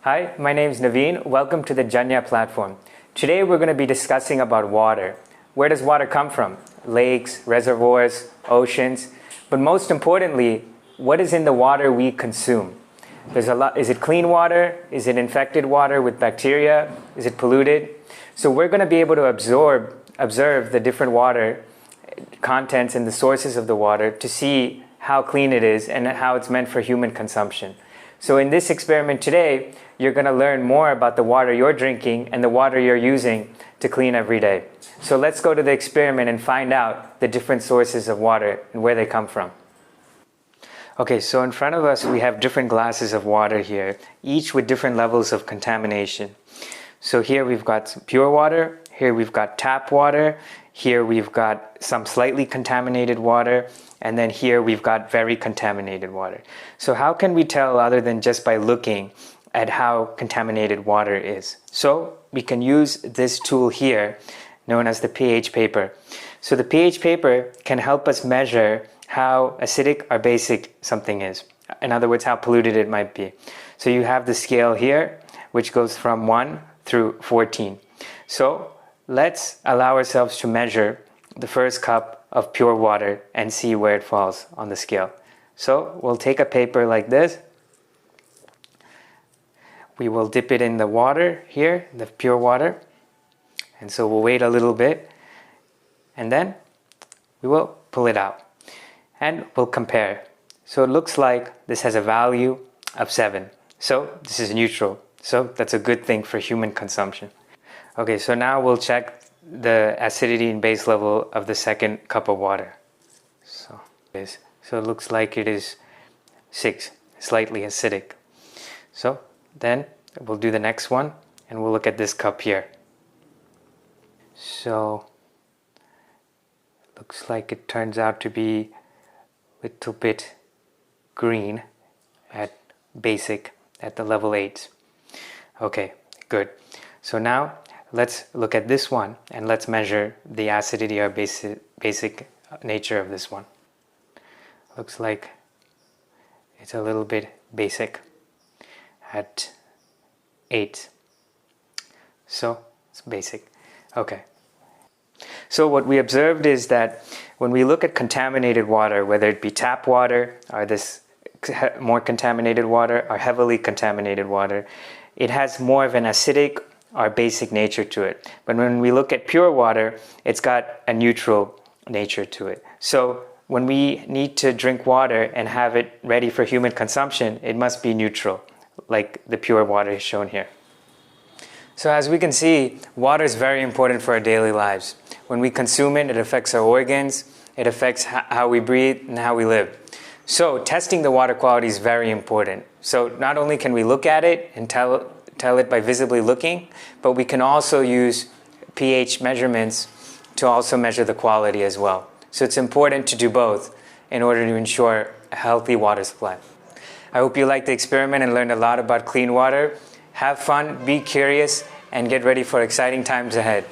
Hi, my name is Naveen. Welcome to the Janyaa platform. Today we're going to be discussing about water. Where does water come from? Lakes, reservoirs, oceans. But most importantly, what is in the water we consume? There's a lot. Is it clean water? Is it infected water with bacteria? Is it polluted? So we're going to be able to observe the different water contents and the sources of the water to see how clean it is and how it's meant for human consumption. So in this experiment today, you're going to learn more about the water you're drinking and the water you're using to clean every day. So let's go to the experiment and find out the different sources of water and where they come from. Okay, so in front of us we have different glasses of water here, each with different levels of contamination. So here we've got pure water, here we've got tap water, here we've got some slightly contaminated water, and then here we've got very contaminated water. So how can we tell other than just by looking at how contaminated water is? So we can use this tool here known as the pH paper. So the pH paper can help us measure how acidic or basic something is. In other words, how polluted it might be. So you have the scale here, which goes from 1 through 14. So let's allow ourselves to measure the first cup of pure water and see where it falls on the scale. So we'll take a paper like this. We will dip it in the water here, the pure water. And so we'll wait a little bit and then we will pull it out and we'll compare. So it looks like this has a value of 7. So this is neutral. So that's a good thing for human consumption. Okay, so now we'll check the acidity and base level of the second cup of water. So it looks like it is 6, slightly acidic. So then we'll do the next one and we'll look at this cup here. So looks like it turns out to be a little bit green at basic at the level 8. Okay, good. So now let's look at this one and let's measure the acidity or basic nature of this one. Looks like it's a little bit basic at 8. So it's basic. Okay. So what we observed is that when we look at contaminated water, whether it be tap water or this more contaminated water or heavily contaminated water, it has more of an acidic or basic nature to it. But when we look at pure water, it's got a neutral nature to it. So when we need to drink water and have it ready for human consumption, it must be neutral, like the pure water is shown here. So as we can see, water is very important for our daily lives. When we consume it, it affects our organs, it affects how we breathe and how we live. So testing the water quality is very important. So not only can we look at it and tell it by visibly looking, but we can also use pH measurements to also measure the quality as well. So it's important to do both in order to ensure a healthy water supply. I hope you liked the experiment and learned a lot about clean water. Have fun, be curious, and get ready for exciting times ahead.